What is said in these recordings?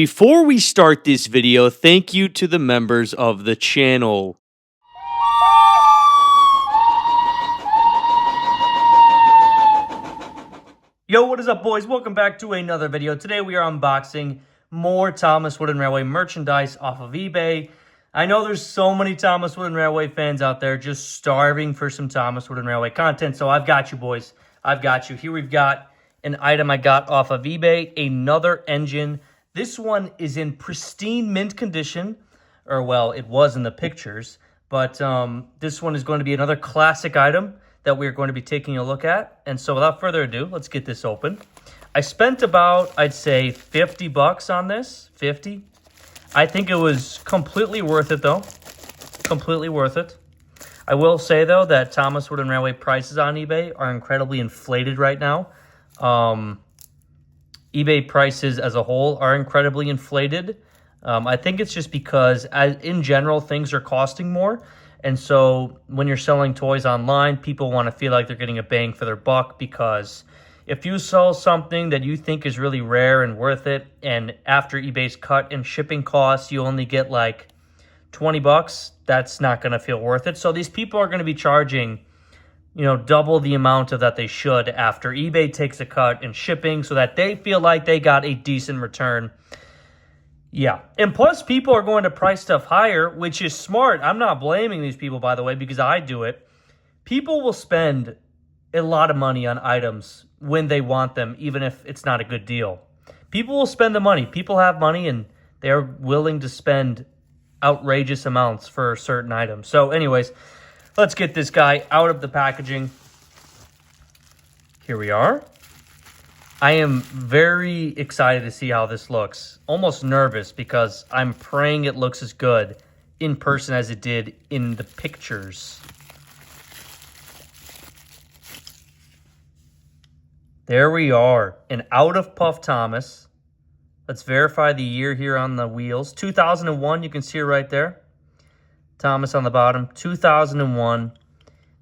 Before we start this video, thank you to the members of the channel. Yo, what is up, boys? Welcome back to another video. Today we are unboxing more Thomas Wooden Railway merchandise off of eBay. I know there's so many Thomas Wooden Railway fans out there just starving for some Thomas Wooden Railway content, so I've got you, boys. I've got you. Here we've got an item I got off of eBay, another engine. This one is in pristine mint condition, or well, it was in the pictures, but this one is going to be another classic item that we're going to be taking a look at. And so without further ado, let's get this open. I spent about, I'd say, 50 bucks on this, 50. I think it was completely worth it though, completely worth it. I will say though that Thomas Wooden Railway prices on eBay are incredibly inflated right now. eBay prices as a whole are incredibly inflated. I think it's just because in general, things are costing more. And so when you're selling toys online, people want to feel like they're getting a bang for their buck, because if you sell something that you think is really rare and worth it, and after eBay's cut in shipping costs, you only get like 20 bucks, that's not going to feel worth it. So these people are going to be charging, you know, double the amount of that they should after eBay takes a cut in shipping so that they feel like they got a decent return. Yeah, and plus people are going to price stuff higher, which is smart. I'm not blaming these people, by the way, because I do it. People will spend a lot of money on items when they want them, even if it's not a good deal. People will spend the money. People have money, and they're willing to spend outrageous amounts for certain items. So anyways, let's get this guy out of the packaging. Here we are. I am very excited to see how this looks. Almost nervous because I'm praying it looks as good in person as it did in the pictures. There we are, an out of puff Thomas. Let's verify the year here on the wheels. 2001, you can see it right there. Thomas on the bottom, 2001.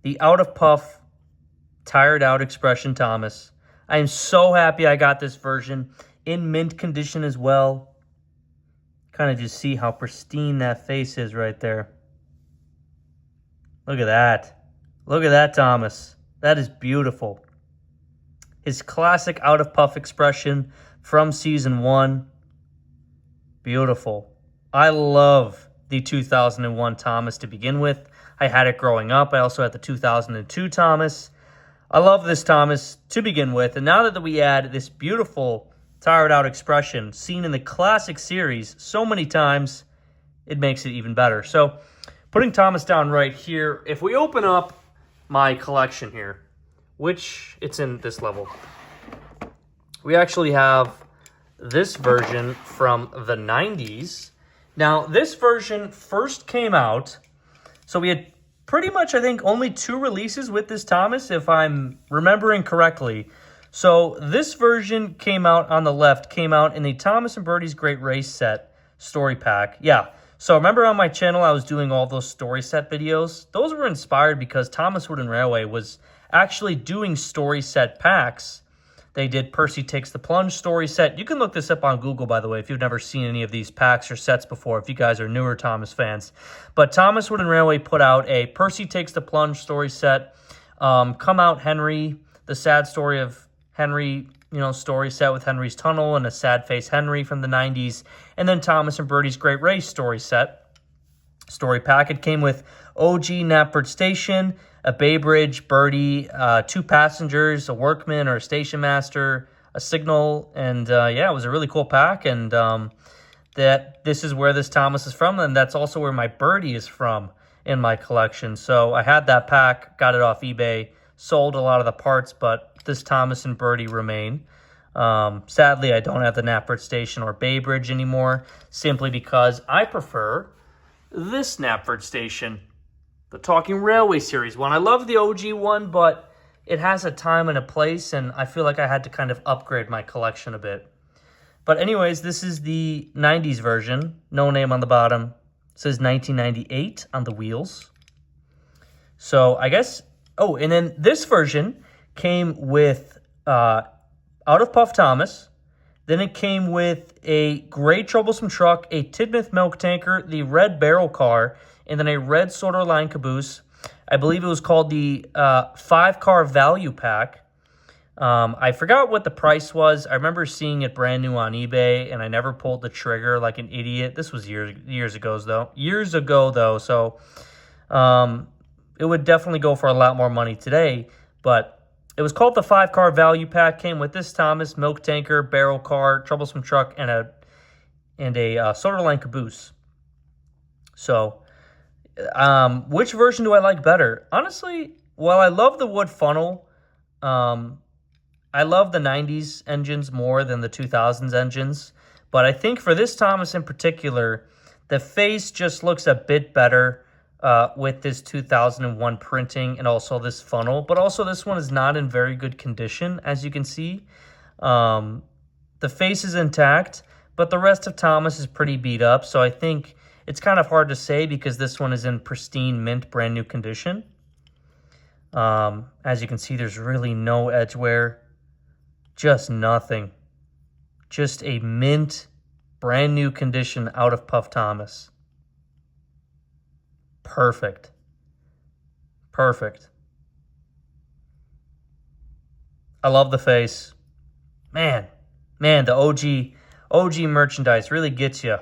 The out of puff, tired out expression Thomas. I am so happy I got this version in mint condition as well. Kind of just see how pristine that face is right there. Look at that. Look at that, Thomas. That is beautiful. His classic out of puff expression from season 1. Beautiful. I love the 2001 Thomas to begin with. I had it growing up. I also had the 2002 Thomas. I love this Thomas to begin with, and now that we add this beautiful tired out expression seen in the classic series so many times, it makes it even better. So putting Thomas down right here, if we open up my collection here, which it's in this level, we actually have this version from the 90s. Now, this version first came out, so we had pretty much, I think, only 2 releases with this Thomas, if I'm remembering correctly. So this version came out on the left, came out in the Thomas and Bertie's Great Race Set story pack. Yeah, so remember on my channel I was doing all those story set videos? Those were inspired because Thomas Wooden Railway was actually doing story set packs. They did Percy Takes the Plunge story set. You can look this up on Google, by the way, if you've never seen any of these packs or sets before, if you guys are newer Thomas fans. But Thomas Wooden Railway put out a Percy Takes the Plunge story set. Come Out Henry, the sad story of Henry, you know, story set with Henry's Tunnel and a sad face Henry from the 90s. And then Thomas and Bertie's Great Race story set. Story pack. It came with OG Knapford Station, a Bay Bridge, Bertie, 2 passengers, a workman or a station master, a signal, and yeah, it was a really cool pack. And that this is where this Thomas is from, and that's also where my Bertie is from in my collection. So I had that pack, got it off eBay, sold a lot of the parts, but this Thomas and Bertie remain. Sadly, I don't have the Knapford Station or Bay Bridge anymore, simply because I prefer this Knapford Station, the Talking Railway series one. I love the OG one, but it has a time and a place, and I feel like I had to kind of upgrade my collection a bit. But anyways, this is the 90s version. No name on the bottom. It says 1998 on the wheels. So I guess... Oh, and then this version came with Out of Puff Thomas, Then it came with a gray troublesome truck, a Tidmouth milk tanker, the red barrel car, and then a red Sorter Line caboose. I believe it was called the 5-car value pack. I forgot what the price was. I remember seeing it brand new on eBay, and I never pulled the trigger like an idiot. This was years ago, though. So it would definitely go for a lot more money today. But it was called the 5-car value pack. Came with this Thomas milk tanker, barrel car, troublesome truck, and a Sorter Line caboose. So, which version do I like better? Honestly, while I love the wood funnel, I love the 90s engines more than the 2000s engines. But I think for this Thomas in particular, the face just looks a bit better with this 2001 printing and also this funnel. But also this one is not in very good condition, as you can see. The face is intact, but the rest of Thomas is pretty beat up. So I think it's kind of hard to say because this one is in pristine, mint, brand new condition. As you can see, there's really no edge wear. Just nothing. Just a mint, brand new condition out of Puff Thomas. Perfect. Perfect. I love the face. Man, the OG merchandise really gets you.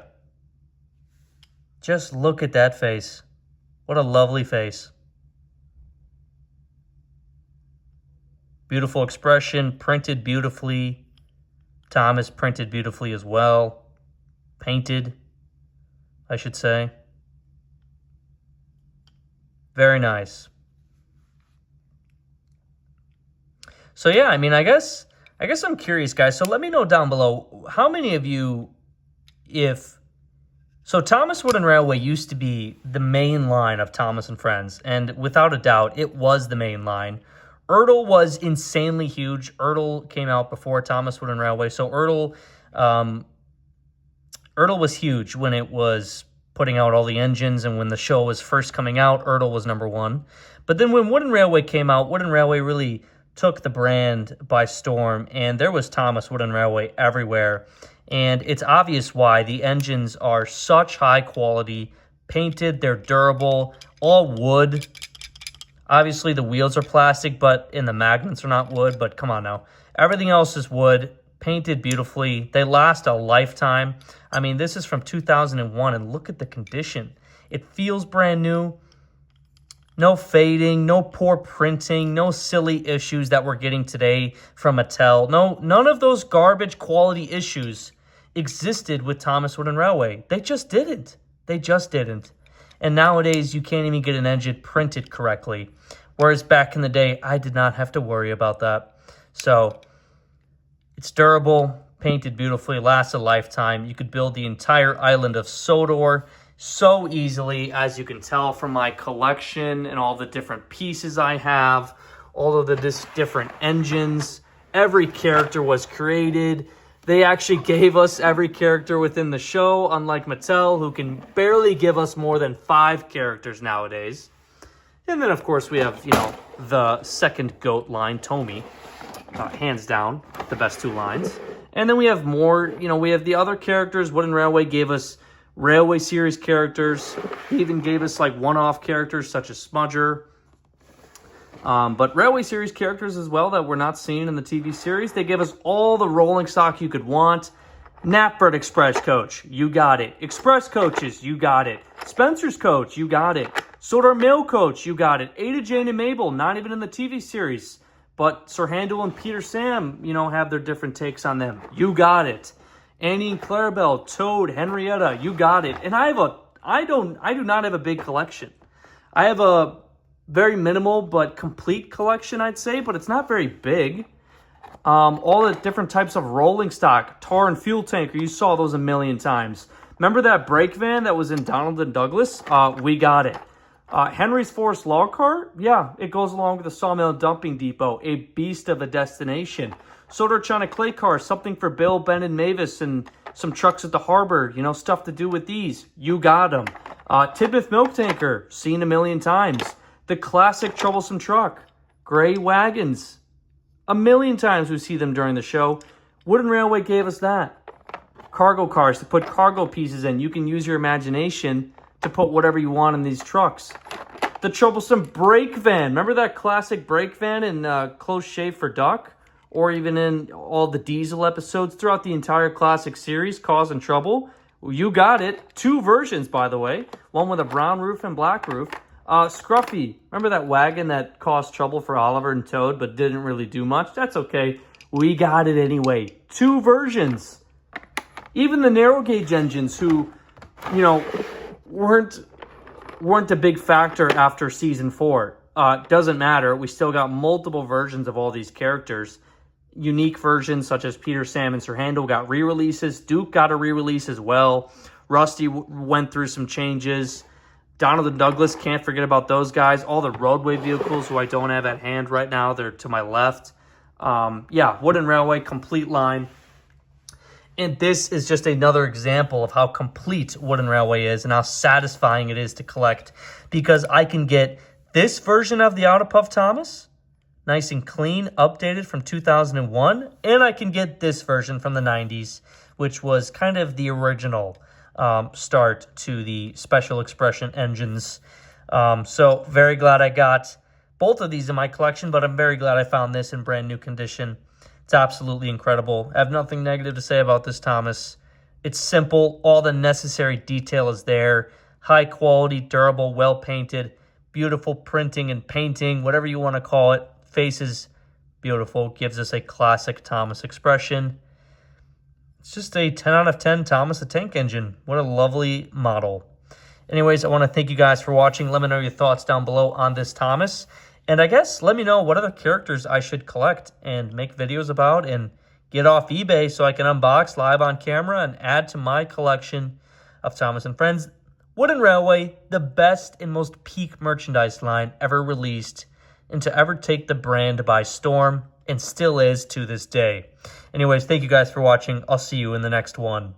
Just look at that face. What a lovely face. Beautiful expression, printed beautifully. Thomas printed beautifully as well. Painted, I should say. Very nice. So yeah, I mean, I guess I'm curious, guys. So let me know down below, how many of you, so Thomas Wooden Railway used to be the main line of Thomas and Friends, and without a doubt, it was the main line. Ertl was insanely huge. Ertl came out before Thomas Wooden Railway, so Ertl was huge when it was putting out all the engines, and when the show was first coming out, Ertl was number one. But then when Wooden Railway came out, Wooden Railway really took the brand by storm, and there was Thomas Wooden Railway everywhere. And it's obvious why. The engines are such high quality, painted, they're durable, all wood. Obviously, the wheels are plastic, and the magnets are not wood, but come on now. Everything else is wood, painted beautifully. They last a lifetime. I mean, this is from 2001, and look at the condition. It feels brand new. No fading, no poor printing, no silly issues that we're getting today from Mattel. No, none of those garbage quality issues existed with Thomas Wooden Railway. They just didn't. They just didn't. And nowadays, you can't even get an engine printed correctly. Whereas back in the day, I did not have to worry about that. So, it's durable, painted beautifully, lasts a lifetime. You could build the entire island of Sodor so easily, as you can tell from my collection and all the different pieces I have, all of the different engines. Every character was created. They actually gave us every character within the show, unlike Mattel, who can barely give us more than 5 characters nowadays. And then, of course, we have, the second GOAT line, Tomy. Hands down, the best 2 lines. And then we have more, we have the other characters. Wooden Railway gave us Railway Series characters. He even gave us, one-off characters such as Smudger. But Railway Series characters as well that we're not seeing in the TV series. They give us all the rolling stock you could want. Knapford Express Coach, you got it. Express Coaches, you got it. Spencer's Coach, you got it. Sodor Mail Coach, you got it. Ada, Jane, and Mabel, not even in the TV series. But Sir Handel and Peter Sam, have their different takes on them. You got it. Annie and Clarabelle, Toad, Henrietta, you got it. And I do not have a big collection. I have a very minimal but complete collection, I'd say, but it's not very big. All the different types of rolling stock, tar and fuel tanker, you saw those a million times. Remember that brake van that was in Donald and Douglas? We got it. Henry's Forest log cart? Yeah, it goes along with the Sawmill and Dumping Depot, a beast of a destination. Sodor China clay car, something for Bill, Ben, and Mavis, and some trucks at the harbor, stuff to do with these. You got them. Tidmouth milk tanker, seen a million times. The classic troublesome truck. Gray wagons. A million times we see them during the show. Wooden Railway gave us that. Cargo cars to put cargo pieces in. You can use your imagination to put whatever you want in these trucks. The troublesome brake van. Remember that classic brake van in Close Shave for Duck? Or even in all the Diesel episodes throughout the entire classic series, Causing Trouble. You got it. 2 versions, by the way. One with a brown roof and black roof. Scruffy. Remember that wagon that caused trouble for Oliver and Toad but didn't really do much? That's okay. We got it anyway. 2 versions. Even the narrow gauge engines who, you know, weren't a big factor after season 4. Doesn't matter. We still got multiple versions of all these characters. Unique versions such as Peter, Sam, and Sir Handel got re-releases. Duke got a re-release as well. Rusty went through some changes. Donald and Douglas, can't forget about those guys. All the roadway vehicles who I don't have at hand right now. They're to my left. Yeah, Wooden Railway, complete line. And this is just another example of how complete Wooden Railway is and how satisfying it is to collect. Because I can get this version of the Out of Puff Thomas, nice and clean, updated from 2001. And I can get this version from the 90s, which was kind of the original start to the Special Expression engines. So very glad I got both of these in my collection, but I'm very glad I found this in brand new condition. It's absolutely incredible. I have nothing negative to say about this Thomas. It's simple. All the necessary detail is there. High quality, durable, well painted, beautiful printing and painting, whatever you want to call it. Face is beautiful. Gives us a classic Thomas expression. It's just a 10 out of 10 Thomas the Tank Engine. What a lovely model. Anyways, I want to thank you guys for watching. Let me know your thoughts down below on this Thomas. And I guess let me know what other characters I should collect and make videos about and get off eBay so I can unbox live on camera and add to my collection of Thomas and Friends. Wooden Railway, the best and most peak merchandise line ever released and to ever take the brand by storm, and still is to this day. Anyways, thank you guys for watching. I'll see you in the next one.